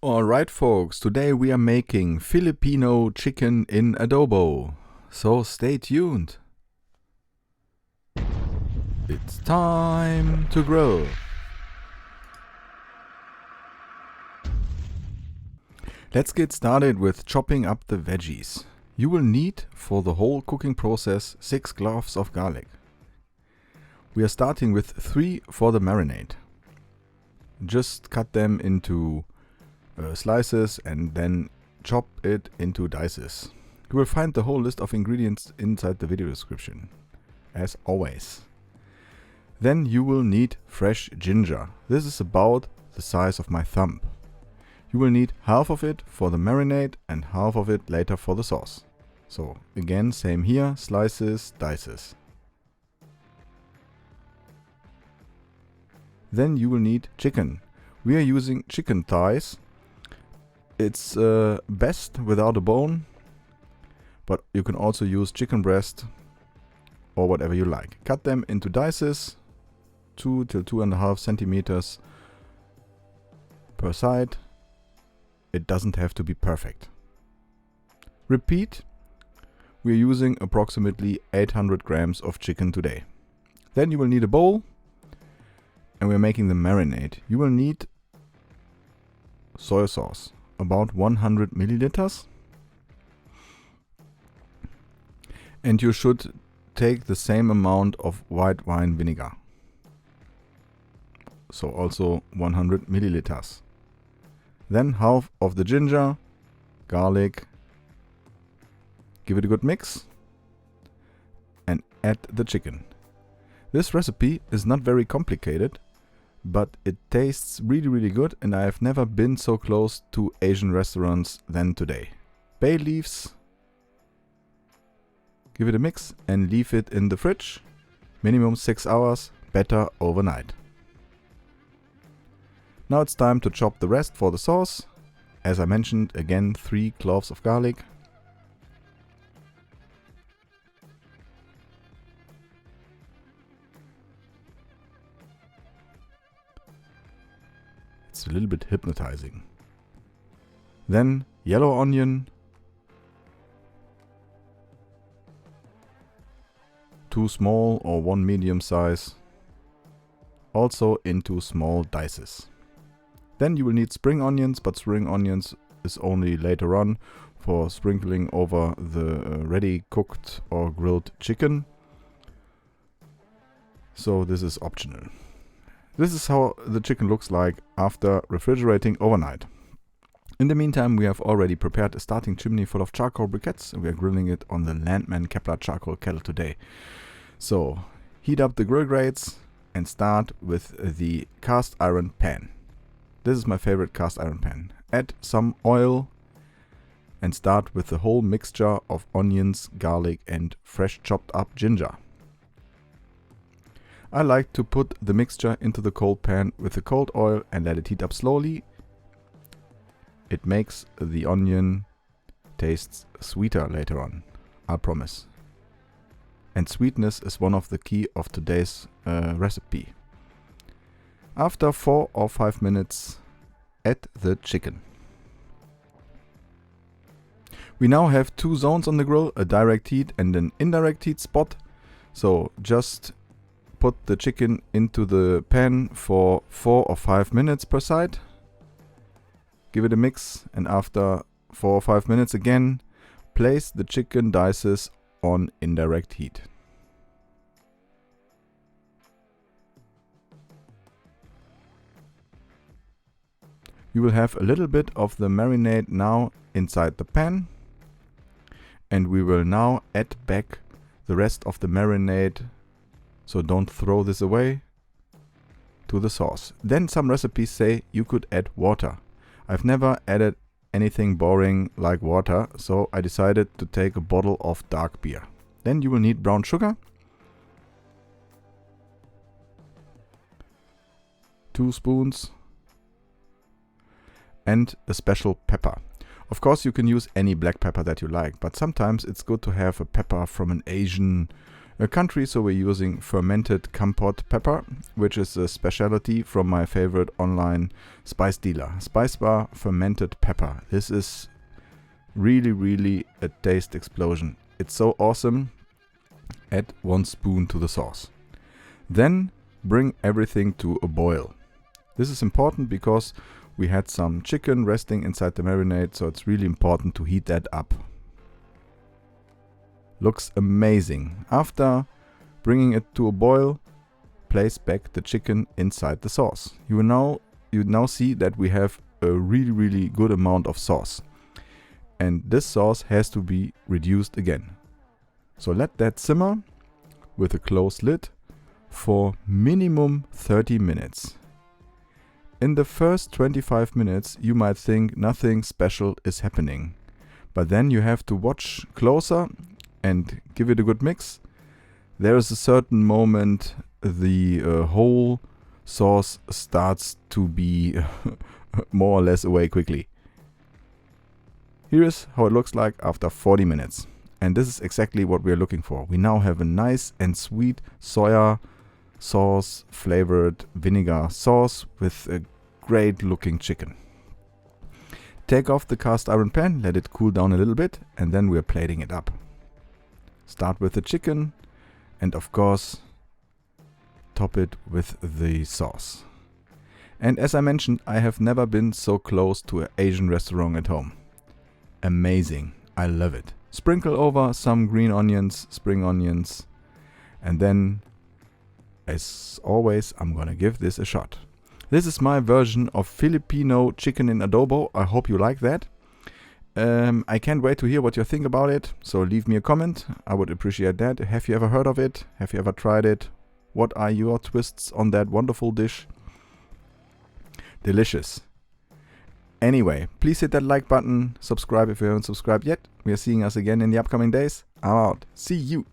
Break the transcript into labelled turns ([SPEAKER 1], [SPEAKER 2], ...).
[SPEAKER 1] Alright folks, today we are making Filipino chicken in adobo. So stay tuned. It's time to grill. Let's get started with chopping up the veggies. You will need for the whole cooking process 6 cloves of garlic. We are starting with 3 for the marinade. Just cut them into slices and then chop it into dices. You will find the whole list of ingredients inside the video description, as always. Then you will need fresh ginger. This is about the size of my thumb. You will need half of it for the marinade and half of it later for the sauce. So again, same here, slices, dices. Then you will need chicken. We are using chicken thighs. It's best without a bone, but you can also use chicken breast or whatever you like. Cut them into dices, 2 to 2.5 centimeters per side. It doesn't have to be perfect. Repeat. We are using approximately 800 grams of chicken today. Then you will need a bowl, and we are making the marinade. You will need soy sauce, about 100 milliliters. And you should take the same amount of white wine vinegar. So also 100 milliliters. Then half of the ginger, garlic. Give it a good mix and add the chicken. This recipe is not very complicated, but it tastes really good, and I have never been so close to Asian restaurants than today. Bay leaves. Give it a mix and leave it in the fridge. Minimum 6 hours, better overnight. Now it's time to chop the rest for the sauce. As I mentioned, again 3 cloves of garlic. It's a little bit hypnotizing. Then yellow onion, 2 small or 1 medium size, also into small dices. Then you will need spring onions, but spring onions is only later on for sprinkling over the ready cooked or grilled chicken. So this is optional. This is how the chicken looks like after refrigerating overnight. In the meantime, we have already prepared a starting chimney full of charcoal briquettes, and we are grilling it on the Landman KETTLE charcoal kettle today. So heat up the grill grates and start with the cast iron pan. This is my favorite cast iron pan. Add some oil and start with the whole mixture of onions, garlic and fresh chopped up ginger. I like to put the mixture into the cold pan with the cold oil and let it heat up slowly. It makes the onion taste sweeter later on, I promise. And sweetness is one of the key of today's recipe. After 4 or 5 minutes, add the chicken. We now have 2 zones on the grill, a direct heat and an indirect heat spot. So just put the chicken into the pan for 4 or 5 minutes per side. Give it a mix, and after 4 or 5 minutes again, place the chicken dices on indirect heat. You will have a little bit of the marinade now inside the pan, and we will now add back the rest of the marinade. So don't throw this away, to the sauce. Then some recipes say you could add water. I've never added anything boring like water, so I decided to take a bottle of dark beer. Then you will need brown sugar, 2 spoons, and a special pepper. Of course you can use any black pepper that you like, but sometimes it's good to have a pepper from an Asian country, so we're using fermented kampot pepper, which is a specialty from my favorite online spice dealer, Spice Bar fermented pepper. This is really a taste explosion. It's so awesome. Add 1 spoon to the sauce. Then bring everything to a boil. This is important because we had some chicken resting inside the marinade, so it's really important to heat that up. Looks amazing. After bringing it to a boil, place back the chicken inside the sauce. You now see that we have a really good amount of sauce. And this sauce has to be reduced again. So let that simmer with a closed lid for minimum 30 minutes. In the first 25 minutes you might think nothing special is happening. But then you have to watch closer and give it a good mix. There is a certain moment the whole sauce starts to be more or less away quickly. Here is how it looks like after 40 minutes. And this is exactly what we are looking for. We now have a nice and sweet soya sauce flavored vinegar sauce with a great looking chicken. Take off the cast iron pan, let it cool down a little bit, and then we are plating it up. Start with the chicken and of course top it with the sauce. And as I mentioned, I have never been so close to an Asian restaurant at home. Amazing. I love it. Sprinkle over some green onions, spring onions, and then as always I'm gonna give this a shot. This is my version of Filipino chicken in adobo. I hope you like that. I can't wait to hear what you think about it, so leave me a comment. I would appreciate that. Have you ever heard of it? Have you ever tried it? What are your twists on that wonderful dish? Delicious. Anyway, please hit that like button, subscribe if you haven't subscribed yet. We are seeing us again in the upcoming days. I'm out. See you.